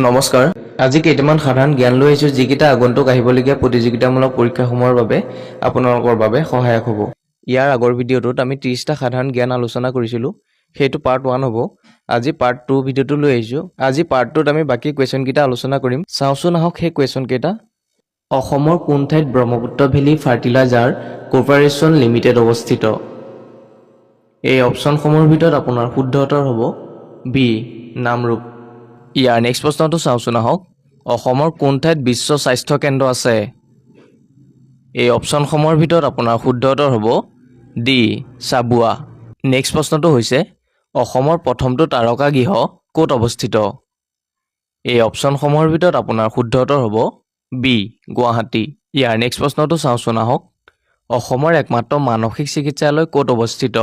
নমস্কাৰ আজি কেইটামান সাধাৰণ জ্ঞান লৈ আহিছোঁ যিকেইটা আগন্তুক আহিবলগীয়া প্ৰতিযোগিতামূলক পৰীক্ষাসমূহৰ বাবে আপোনালোকৰ বাবে সহায়ক হ'ব। ইয়াৰ আগৰ ভিডিঅ'টোত আমি 30টা সাধাৰণ জ্ঞান আলোচনা কৰিছিলোঁ। সেইটো পাৰ্ট 1 হ'ব। আজি পাৰ্ট 2 ভিডিঅ'টো লৈ আহিছোঁ। আজি পাৰ্ট 2ত আমি বাকি কুৱেশ্যন কেইটা আলোচনা কৰিম। চাওঁচোন আহক সেই কুৱেশ্যন কেইটা। অসমৰ কোন ঠাইত Brahmaputra valley fertilizer corporation limited অৱস্থিত? এই অপশ্যনসমূহৰ ভিতৰত আপোনাৰ শুদ্ধ উত্তৰ হ'ব বি নামৰূপ। ইয়াৰ নেক্সট প্ৰশ্নটো চাওঁচোন আহক। অসমৰ কোন ঠাইত বিশ্ব স্বাস্থ্য কেন্দ্ৰ আছে? এই অপশ্যনসমূহৰ ভিতৰত আপোনাৰ শুদ্ধ উত্তৰ হ'ব ডি চাবুৱা। নেক্সট প্ৰশ্নটো হৈছে অসমৰ প্ৰথমটো তাৰকা গৃহ ক'ত অৱস্থিত? এই অপশ্যনসমূহৰ ভিতৰত আপোনাৰ শুদ্ধ উত্তৰ হ'ব বি গুৱাহাটী। ইয়াৰ নেক্সট প্ৰশ্নটো চাওঁচোন আহক। অসমৰ একমাত্ৰ মানসিক চিকিৎসালয় ক'ত অৱস্থিত?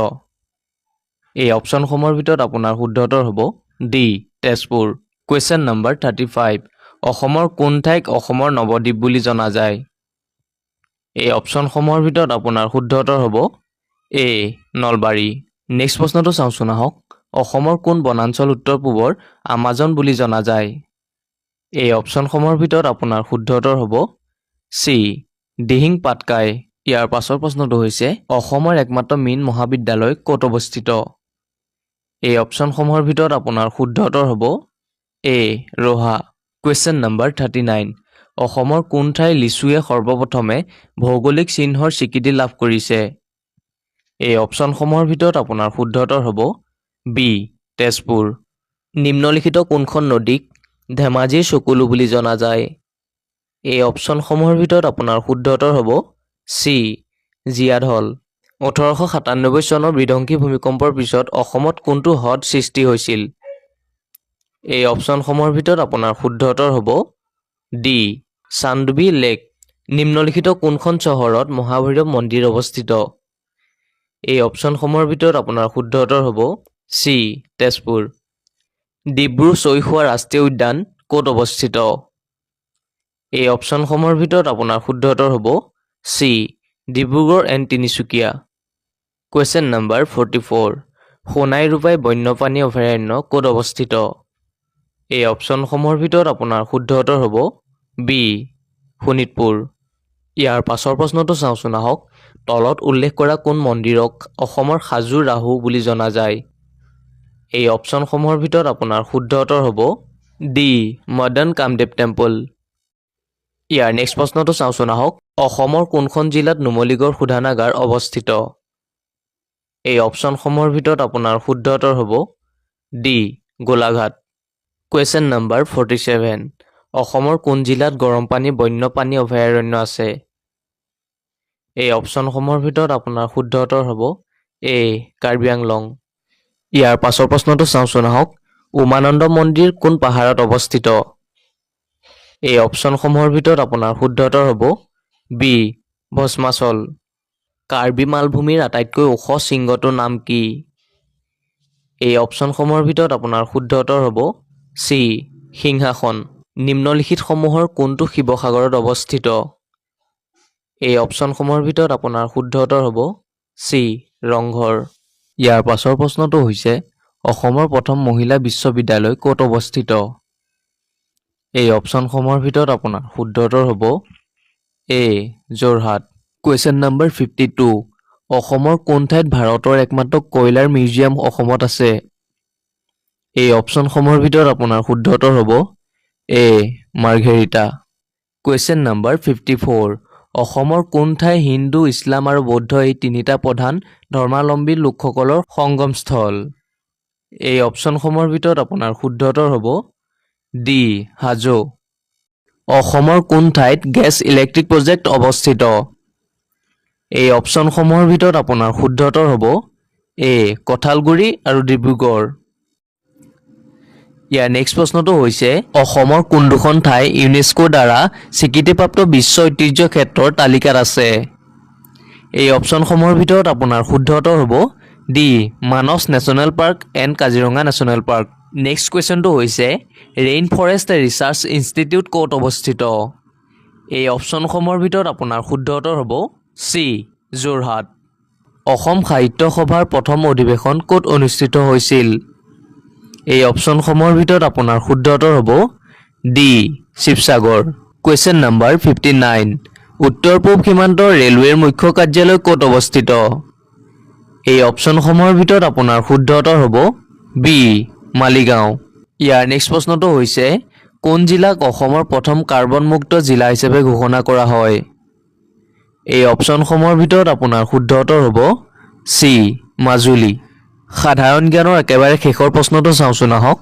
এই অপশ্যনসমূহৰ ভিতৰত আপোনাৰ শুদ্ধ উত্তৰ হ'ব ডি তেজপুৰ। কুৱেশ্যন নম্বৰ 35 অসমৰ কোন ঠাইক অসমৰ নৱদ্বীপ বুলি জনা যায়? এই অপশ্যনসমূহৰ ভিতৰত আপোনাৰ শুদ্ধ উত্তৰ হ'ব এ নলবাৰী। নেক্সট প্ৰশ্নটো চাওঁচোন আহক। অসমৰ কোন বনাঞ্চল উত্তৰ পূবৰ আমাজন বুলি জনা যায়? এই অপশ্যনসমূহৰ ভিতৰত আপোনাৰ শুদ্ধ উত্তৰ হ'ব চি দিহিং পাটকাই। ইয়াৰ পাছৰ প্ৰশ্নটো হৈছে অসমৰ একমাত্ৰ মীন মহাবিদ্যালয় ক'ত অৱস্থিত? এই অপশ্যনসমূহৰ ভিতৰত আপোনাৰ শুদ্ধ উত্তৰ হ'ব এ ৰহা। কুৱেশ্যন নম্বৰ 39 অসমৰ কোন ঠাইৰ লিচুৱে সৰ্বপ্ৰথমে ভৌগোলিক চিহ্নৰ স্বীকৃতি লাভ কৰিছে? এই অপশ্যনসমূহৰ ভিতৰত আপোনাৰ শুদ্ধ উত্তৰ হ'ব বি তেজপুৰ। নিম্নলিখিত কোনখন নদীক ধেমাজিৰ চকুলো বুলি জনা যায়? এই অপশ্যনসমূহৰ ভিতৰত আপোনাৰ শুদ্ধ উত্তৰ হ'ব চি জীয়াঢল। 1897 চনৰ বিধ্বংসী ভূমিকম্পৰ পিছত অসমত কোনটো হ্ৰদ সৃষ্টি হৈছিল? এই অপশ্যনসমূহৰ ভিতৰত আপোনাৰ শুদ্ধ উত্তৰ হ'ব ডি চান্দবী লেক। নিম্নলিখিত কোনখন চহৰত মহাভৈৰৱ মন্দিৰ অৱস্থিত? এই অপশ্যনসমূহৰ ভিতৰত আপোনাৰ শুদ্ধ উত্তৰ হ'ব চি তেজপুৰ। ডিব্ৰু চৈখোৱা ৰাষ্ট্ৰীয় উদ্যান ক'ত অৱস্থিত? এই অপশ্যনসমূহৰ ভিতৰত আপোনাৰ শুদ্ধ উত্তৰ হ'ব C Dibrugarh and Tinsukia. Question number 44 Sonai Rupai বন্যপ্ৰাণী অভয়াৰণ্য ক'ত অৱস্থিত? এই অপশ্যনসমূহৰ ভিতৰত আপোনাৰ শুদ্ধ উত্তৰ হ'ব বি শোণিতপুৰ। ইয়াৰ পাছৰ প্ৰশ্নটো চাওঁচোন আহক। তলত উল্লেখ কৰা কোন মন্দিৰক অসমৰ সাজু ৰাহু বুলি জনা যায়? এই অপশ্যনসমূহৰ ভিতৰত আপোনাৰ শুদ্ধ উত্তৰ হ'ব ডি মদন কামদেৱ টেম্পল। ইয়াৰ নেক্সট প্ৰশ্নটো চাওঁচোন আহক। অসমৰ কোনখন জিলাত নুমলীগড় শোধনাগাৰ অৱস্থিত? এই অপশ্যনসমূহৰ ভিতৰত আপোনাৰ শুদ্ধ উত্তৰ হ'ব ডি গোলাঘাট। কুৱেশ্যন নম্বৰ 47 অসমৰ কোন জিলাত গৰমপানী বন্যপ্ৰাণী অভয়াৰণ্য আছে? এই অপশ্যনসমূহৰ ভিতৰত আপোনাৰ শুদ্ধ উত্তৰ হ'ব এ কাৰ্বি আংলং। ইয়াৰ পাছৰ প্ৰশ্নটো চাওঁচোন আহক। উমানন্দ মন্দিৰ কোন পাহাৰত অৱস্থিত? এই অপশ্যনসমূহৰ ভিতৰত আপোনাৰ শুদ্ধ উত্তৰ হ'ব বি ভস্মাচল। কাৰ্বি মালভূমিৰ আটাইতকৈ ওখ শৃংগটোৰ নাম কি? এই অপশ্যনসমূহৰ ভিতৰত আপোনাৰ শুদ্ধ উত্তৰ হ'ব চি সিংহাসন। নিম্নলিখিতসমূহৰ কোনটো শিৱসাগৰত অৱস্থিত? এই অপশ্যনসমূহৰ ভিতৰত আপোনাৰ শুদ্ধ উত্তৰ হ'ব চি ৰংঘৰ। ইয়াৰ পাছৰ প্ৰশ্নটো হৈছে অসমৰ প্ৰথম মহিলা বিশ্ববিদ্যালয় ক'ত অৱস্থিত? এই অপশ্যনসমূহৰ ভিতৰত আপোনাৰ শুদ্ধ উত্তৰ হ'ব এ যোৰহাট। কুৱেশ্যন নম্বৰ 52 অসমৰ কোন ঠাইত ভাৰতৰ একমাত্ৰ কয়লাৰ মিউজিয়াম অসমত আছে? এই অপশ্যনসমূহৰ ভিতৰত আপোনাৰ শুদ্ধ উত্তৰ হ'ব এ মাৰ্ঘেৰিটা। কুৱেশ্যন নম্বৰ 54 অসমৰ কোন ঠাই হিন্দু ইছলাম আৰু বৌদ্ধ এই তিনিটা প্ৰধান ধৰ্মাৱলম্বী লোকসকলৰ সংগমস্থল? এই অপশ্যনসমূহৰ ভিতৰত আপোনাৰ শুদ্ধ উত্তৰ হ'ব ডি হাজো। অসমৰ কোন ঠাইত গেছ ইলেক্ট্ৰিক প্ৰজেক্ট অৱস্থিত? এই অপশ্যনসমূহৰ ভিতৰত আপোনাৰ শুদ্ধ উত্তৰ হ'ব এ কঁঠালগুৰি আৰু ডিব্ৰুগড়। ইয়াৰ নেক্সট প্ৰশ্নটো হৈছে অসমৰ কোন দুখন ঠাই ইউনেস্কোৰ দ্বাৰা স্বীকৃতিপ্ৰাপ্ত বিশ্ব ঐতিহ্য ক্ষেত্ৰৰ তালিকাত আছে? এই অপশ্যনসমূহৰ ভিতৰত আপোনাৰ শুদ্ধ উত্তৰ হ'ব D Manas national park and Kaziranga national park. Next কুৱেশ্যনটো হৈছে ৰেইন ফৰেষ্ট ৰিচাৰ্চ ইনষ্টিটিউট ক'ত অৱস্থিত? এই অপশ্যনসমূহৰ ভিতৰত আপোনাৰ শুদ্ধ উত্তৰ হ'ব চি যোৰহাট। অসম সাহিত্য সভাৰ প্ৰথম অধিৱেশন ক'ত অনুষ্ঠিত হৈছিল? এই অপশ্যনসমূহৰ ভিতৰত আপোনাৰ শুদ্ধ উত্তৰ হ'ব ডি শিৱসাগৰ। কুৱেশ্যন নম্বৰ 59, উত্তৰ পূব সীমান্তৰ ৰেলৱেৰ মুখ্য কাৰ্যালয় ক'ত অৱস্থিত? এই অপশ্যনসমূহৰ ভিতৰত আপোনাৰ শুদ্ধ উত্তৰ হ'ব বি মালিগাঁও। ইয়াৰ নেক্সট প্ৰশ্নটো হৈছে, কোন জিলাক অসমৰ প্ৰথম কাৰ্বনমুক্ত জিলা হিচাপে ঘোষণা কৰা হয়? এই অপশ্যনসমূহৰ ভিতৰত আপোনাৰ শুদ্ধ উত্তৰ হ'ব চি মাজুলী। সাধাৰণ জ্ঞানৰ একেবাৰে শেষৰ প্ৰশ্নটো চাওঁচোন আহক।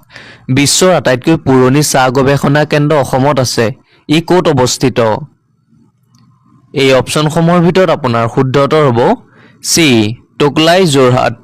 বিশ্বৰ আটাইতকৈ পুৰণি চাহ গৱেষণা কেন্দ্ৰ অসমত আছে, ই ক'ত অৱস্থিত? এই অপশ্যনসমূহৰ ভিতৰত আপোনাৰ শুদ্ধ উত্তৰ হ'ব চি টোকলাই যোৰহাট।